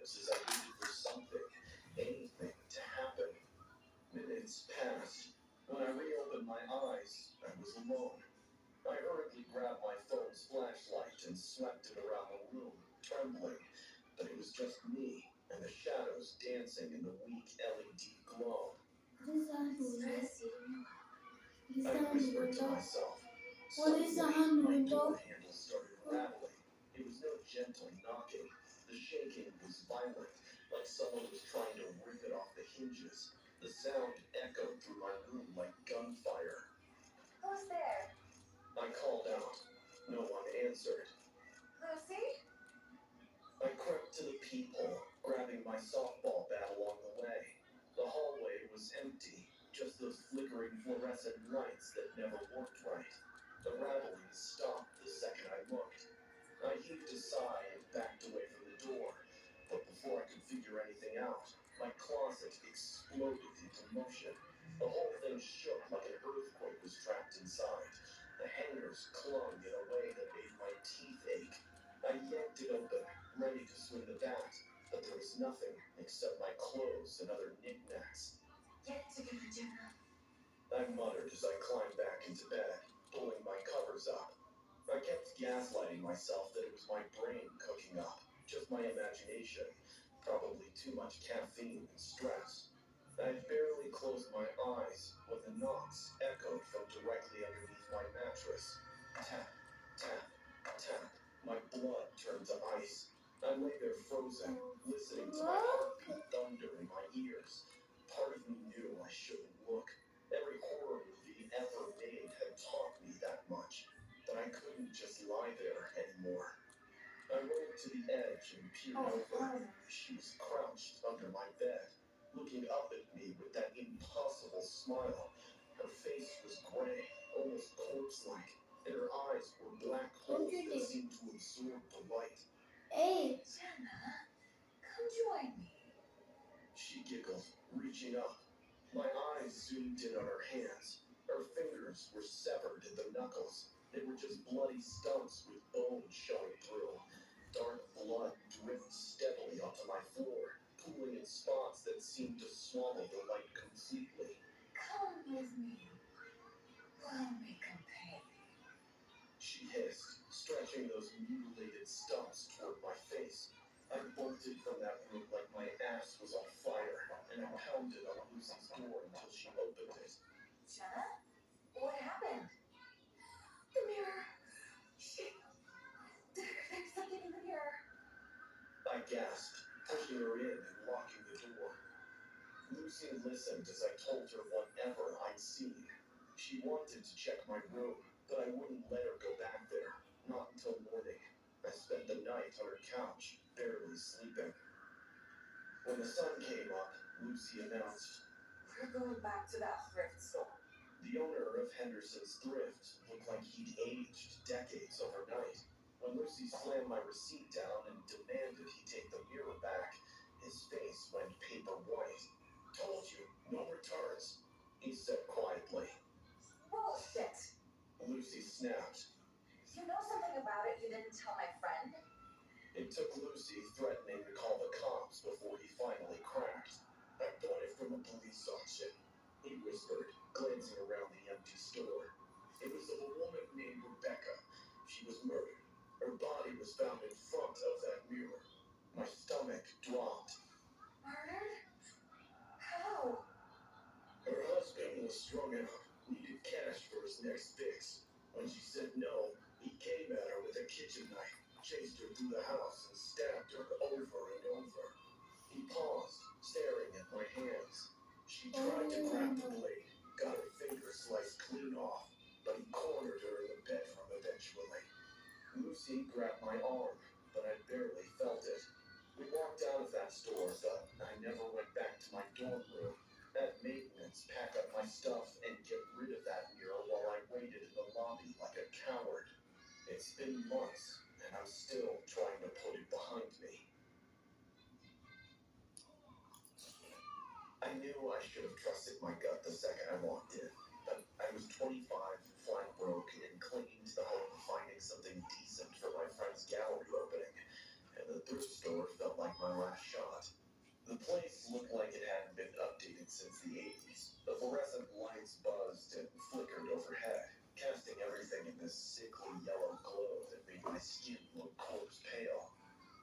shadows as I waited for something, anything to happen. Minutes passed. When I reopened my eyes, I was alone. I hurriedly grabbed my phone's flashlight and swept it around the room, trembling. But it was just me and the shadows dancing in the weak LED glow. I whispered to myself. Suddenly, my door handle started rattling. It was no gentle knocking. The shaking was violent, like someone was trying to rip it off the hinges. The sound echoed through my room like gunfire. Who's there? I called out. No one answered. Lucy? I crept to the peephole, grabbing my softball bat along the way. The hallway was empty, just those flickering fluorescent lights that never worked right. The rattling stopped the second I looked. I heaved a sigh and backed away from the door. But before I could figure anything out, my closet exploded into motion. The whole thing shook like an earthquake was trapped inside. The hangers clung in a way that made my teeth ache. I yanked it open, ready to swing the bat, but there was nothing except my clothes and other knickknacks. Get it together, Jenna. I muttered as I climbed back into bed, pulling my covers up. I kept gaslighting myself that it was my brain cooking up, just my imagination, probably too much caffeine and stress. I had barely closed my eyes when the knocks echoed from directly underneath my mattress. Tap, tap, tap. My blood turned to ice. I lay there frozen, listening to my heartbeat thunder in my ears. Part of me knew I shouldn't look. Every horror movie ever made had taught me that much. But I couldn't just lie there anymore. I rolled to the edge and peered over. She was crouched under my bed, looking up at me with that impossible smile. Her face was gray, almost corpse-like, and her eyes were black holes that seemed to absorb the light. Hey, Jenna, come join me. She giggled, reaching up. My eyes zoomed in on her hands. Her fingers were severed at the knuckles. They were just bloody stumps with bones showing through. Dark blood dripped steadily onto my floor, pooling in spots that seemed to swallow the light completely. Come with me. We'll make a baby. She hissed, stretching those mutilated stumps toward my face. I bolted from that room like my ass was on fire, and I pounded on Lucy's door until she opened it. Jenna? What happened? The mirror. There's something in the mirror. I gasped, pushing her in and locking the door. Lucy listened as I told her whatever I'd seen. She wanted to check my room, but I wouldn't let her go back there, not until morning. I spent the night on her couch, barely sleeping. When the sun came up, Lucy announced, "We're going back to that thrift store." The owner of Henderson's Thrift looked like he'd aged decades overnight. When Lucy slammed my receipt down and demanded he take the mirror back, his face went paper white. "Told you, no returns," he said quietly. Bullshit! Lucy snapped. You know something about it you didn't tell my friend? It took Lucy threatening to call the cops before he finally cracked. "I bought it from a police auction," he whispered, glancing around the empty store. "It was of a woman named Rebecca. She was murdered. Her body was found in front of that mirror." My stomach dropped. Murdered? How? Her husband was strung out, needed cash for his next fix. When she said no, he came at her with a kitchen knife, chased her through the house, and stabbed her over and over. He paused, staring at my hands. She tried to grab the blade, got her finger sliced clean off, but he cornered her in the bedroom eventually. Lucy grabbed my arm, but I barely felt it. We walked out of that store, but I never went back to my dorm room. At maintenance, pack up my stuff and get rid of that mirror while I waited in the lobby like a coward. It's been months, and I'm still trying to put it behind me. I knew I should have trusted my gut the second I walked in, but I was 25, flat broke, and clinging to the hope of finding something decent for my friend's gallery opening, and the thrift store felt like my last shot. looked like it hadn't been updated since the 80s. The fluorescent lights buzzed and flickered overhead, casting everything in this sickly yellow glow that made my skin look corpse pale.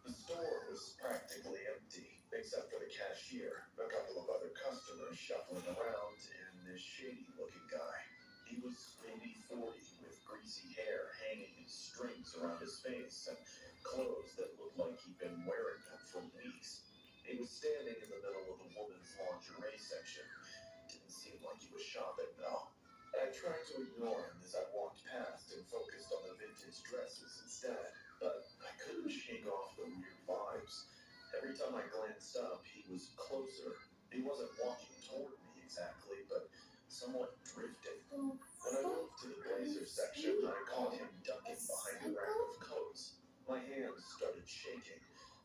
The store was practically empty, except for the cashier, a couple of other customers shuffling around, and this shady-looking guy. He was maybe 40, with greasy hair hanging in strings around his face and clothes that looked like he'd been wearing them for weeks. He was standing in the middle of the woman's lingerie section. Didn't seem like he was shopping, though. I tried to ignore him as I walked past and focused on the vintage dresses instead, but I couldn't shake off the weird vibes. Every time I glanced up, he was closer. He wasn't walking toward me exactly, but somewhat drifting. When I moved to the blazer section, I caught him ducking behind a rack of coats. My hands started shaking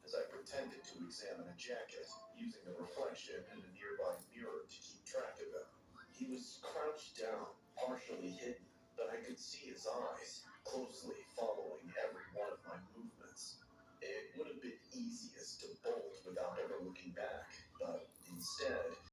as I pretended to examine a jacket, using the reflection in a nearby mirror to keep track of him. He was crouched down, partially hidden, but I could see his eyes, closely following every one of my movements. It would have been easiest to bolt without ever looking back, but instead,